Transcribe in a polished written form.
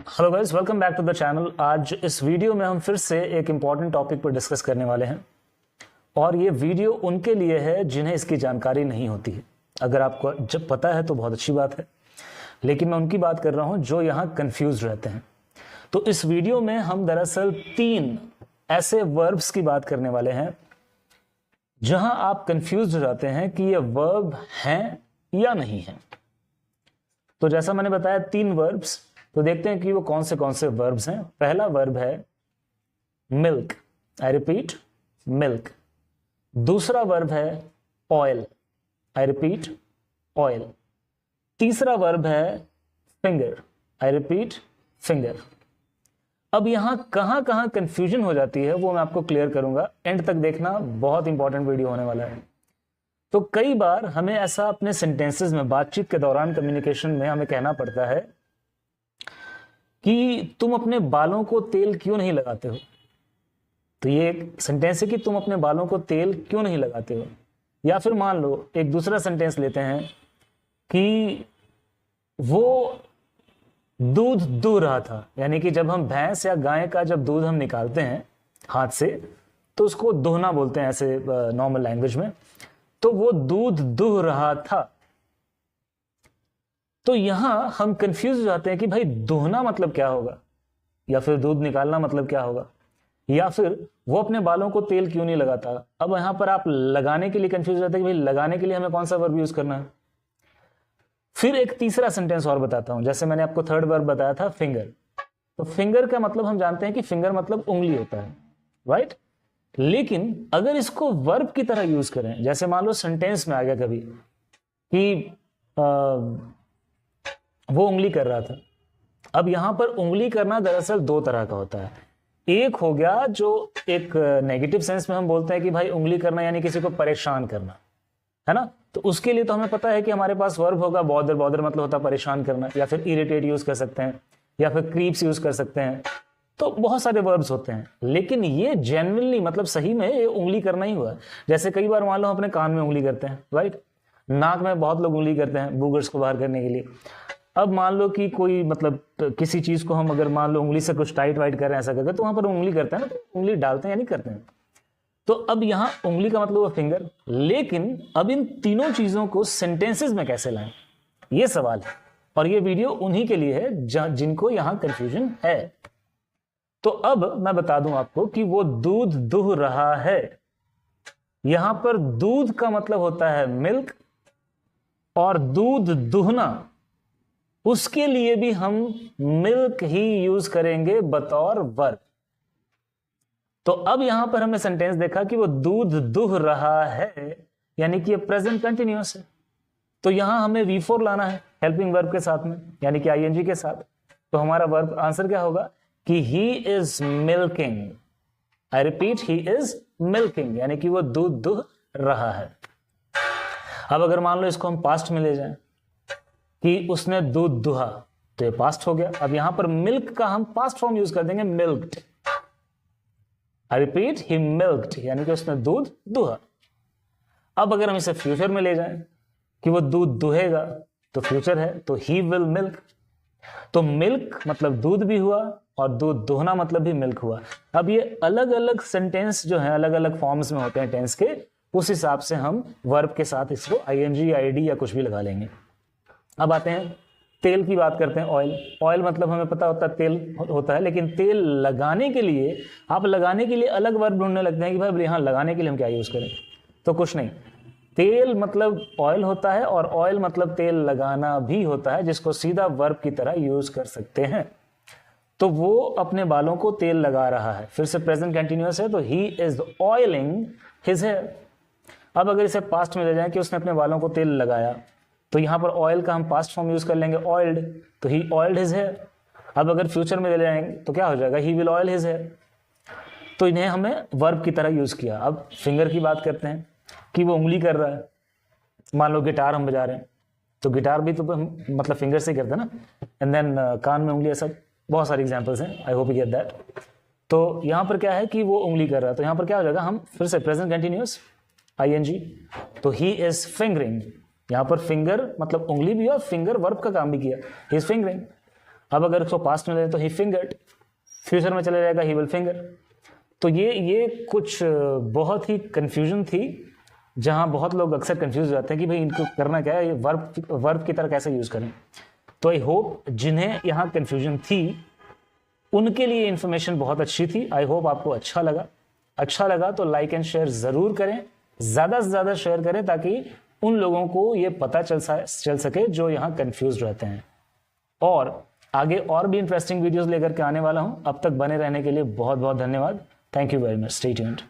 Hello guys, welcome back to the channel. आज इस video में हम फिर से एक इम्पॉर्टेंट टॉपिक पर डिस्कस करने वाले हैं और ये वीडियो उनके लिए है जिन्हें इसकी जानकारी नहीं होती है। अगर आपको जब पता है तो बहुत अच्छी बात है, लेकिन मैं उनकी बात कर रहा हूं जो यहाँ कंफ्यूज रहते हैं। तो इस वीडियो में हम दरअसल 3 ऐसे वर्ब्स की बात करने वाले हैं जहां आप कंफ्यूज हो जाते हैं कि ये वर्ब हैं या नहीं है। तो जैसा मैंने बताया 3 वर्ब्स, तो देखते हैं कि वो कौन से वर्ब्स हैं। पहला वर्ब है मिल्क, आई रिपीट मिल्क। दूसरा वर्ब है ऑयल, आई रिपीट ऑयल। तीसरा वर्ब है फिंगर, आई रिपीट फिंगर। अब यहां कहां कहां कंफ्यूजन हो जाती है वो मैं आपको क्लियर करूंगा, एंड तक देखना, बहुत इंपॉर्टेंट वीडियो होने वाला है। तो कई बार हमें ऐसा अपने सेंटेंसेस में, बातचीत के दौरान, कम्युनिकेशन में हमें कहना पड़ता है कि तुम अपने बालों को तेल क्यों नहीं लगाते हो। तो ये एक सेंटेंस है कि तुम अपने बालों को तेल क्यों नहीं लगाते हो। या फिर मान लो एक दूसरा सेंटेंस लेते हैं कि वो दूध दूह रहा था, यानी कि जब हम भैंस या गाय का जब दूध हम निकालते हैं हाथ से तो उसको दोहना बोलते हैं ऐसे नॉर्मल लैंग्वेज में। तो वो दूध दूह रहा था। तो यहां हम कंफ्यूज हो जाते हैं कि भाई दोहना मतलब क्या होगा, या फिर दूध निकालना मतलब क्या होगा, या फिर वो अपने बालों को तेल क्यों नहीं लगाता। अब यहां पर आप लगाने के लिए कंफ्यूज हो जाते हैं कि भाई लगाने के लिए हमें कौन सा वर्ब यूज करना है। फिर एक तीसरा सेंटेंस और बताता हूं। जैसे मैंने आपको थर्ड वर्ब बताया था फिंगर, तो फिंगर का मतलब हम जानते हैं कि फिंगर मतलब उंगली होता है, राइट। लेकिन अगर इसको वर्ब की तरह यूज करें, जैसे मान लो सेंटेंस में आ गया कभी कि वो उंगली कर रहा था। अब यहां पर उंगली करना दरअसल 2 तरह का होता है। एक हो गया जो एक नेगेटिव सेंस में हम बोलते हैं कि भाई उंगली करना यानी किसी को परेशान करना, है ना। तो उसके लिए तो हमें पता है कि हमारे पास वर्ब होगा बॉदर, बॉदर मतलब होता है परेशान करना, या फिर इरिटेट यूज कर सकते हैं, या फिर क्रीप्स यूज कर सकते हैं। तो बहुत सारे वर्ब्स होते हैं, लेकिन ये जनरली मतलब सही में ये उंगली करना ही हुआ। जैसे कई बार मान लो अपने कान में उंगली करते हैं, राइट। नाक में बहुत लोग उंगली करते हैं बूगर्स को बाहर करने के लिए। अब मान लो कि कोई मतलब किसी चीज को हम अगर मान लो उंगली से कुछ टाइट वाइट कर रहे हैं, ऐसा करके, तो वहां पर उंगली करते हैं ना, तो उंगली डालते हैं या नहीं करते हैं। तो अब यहां उंगली का मतलब फिंगर। लेकिन अब इन तीनों चीजों को सेंटेंसेस में कैसे लाएं, ये सवाल है, और ये वीडियो उन्हीं के लिए है जिनको यहां कंफ्यूजन है। तो अब मैं बता दूं आपको कि वो दूध दूह रहा है। यहां पर दूध का मतलब होता है मिल्क, और दूध दूहना उसके लिए भी हम मिल्क ही यूज करेंगे बतौर वर्ब। तो अब यहां पर हमने सेंटेंस देखा कि वो दूध दूह रहा है, यानी कि ये प्रेजेंट कंटिन्यूअस है। तो यहां हमें V4 लाना है हेल्पिंग वर्ब के साथ में, यानी कि ING के साथ। तो हमारा वर्ब आंसर क्या होगा कि he is milking, I repeat he is milking, यानी कि वो दूध दूह रहा है। अब अगर मान लो इसको हम पास्ट में ले जाएं कि उसने दूध दुहा, तो ये पास्ट हो गया। अब यहां पर मिल्क का हम पास्ट फॉर्म यूज कर देंगे milked, I repeat he milked, यानी कि उसने दूध दुहा। अब अगर हम इसे फ्यूचर में ले जाएं कि वो दूध दुहेगा, तो फ्यूचर है, तो ही विल मिल्क। तो मिल्क मतलब दूध भी हुआ, और दूध दुहना मतलब भी मिल्क हुआ। अब ये अलग अलग सेंटेंस जो है अलग अलग फॉर्म्स में होते हैं टेंस के, उस हिसाब से हम वर्ब के साथ इसको ING, ID या कुछ भी लगा लेंगे। अब आते हैं तेल की बात करते हैं। ऑयल, ऑयल मतलब हमें पता होता है तेल होता है, लेकिन तेल लगाने के लिए आप लगाने के लिए अलग वर्ब ढूंढने लगते हैं कि भाई यहाँ लगाने के लिए हम क्या यूज करें। तो कुछ नहीं, तेल मतलब ऑयल होता है, और ऑयल मतलब तेल लगाना भी होता है, जिसको सीधा वर्ब की तरह यूज कर सकते हैं। तो वो अपने बालों को तेल लगा रहा है, फिर से प्रेजेंट कंटिन्यूअस है, तो he is oiling his hair. अब अगर इसे पास्ट में ले जाएं कि उसने अपने बालों को तेल लगाया, तो यहां पर ऑयल का हम पास्ट फॉर्म यूज कर लेंगे ऑयल्ड, तो ही ऑयल्ड हिज हेयर। अब अगर फ्यूचर में ले जाएंगे तो क्या हो जाएगा, he will oil his hair. तो इन्हें हमें वर्ब की तरह यूज किया। अब फिंगर की बात करते हैं कि वो उंगली कर रहा है। मान लो गिटार हम बजा रहे हैं, तो गिटार भी तो हम मतलब फिंगर से करते हैं ना, एंड देन कान में उंगली, ऐसा बहुत सारे एग्जाम्पल्स हैं, I hope you get that. तो यहां पर क्या है कि वो उंगली कर रहा है, तो यहां पर क्या हो जाएगा, हम फिर से प्रेजेंट कंटिन्यूअस ING, तो ही इज फिंगरिंग। यहां पर फिंगर मतलब उंगली भी, और फिंगर वर्ब का काम भी किया, ही इज फिंगरिंग। अब अगर उसको पास्ट में ले तो ही फिंगर्ड, फ्यूचर में चले जाएगा ही विल फिंगर। तो ये कुछ बहुत ही कंफ्यूजन थी, जहां बहुत लोग अक्सर कंफ्यूज हो जाते हैं कि भाई इनको करना क्या है, ये वर्ब की तरह कैसे यूज करें। तो आई होप जिन्हें यहाँ कंफ्यूजन थी उनके लिए इंफॉर्मेशन बहुत अच्छी थी। आई होप आपको अच्छा लगा तो लाइक एंड शेयर जरूर करें, ज्यादा से ज्यादा शेयर करें ताकि उन लोगों को ये पता चल सके जो यहाँ कंफ्यूज रहते हैं। और आगे और भी इंटरेस्टिंग वीडियोस लेकर के आने वाला हूं। अब तक बने रहने के लिए बहुत बहुत धन्यवाद। Thank you very much. Stay tuned.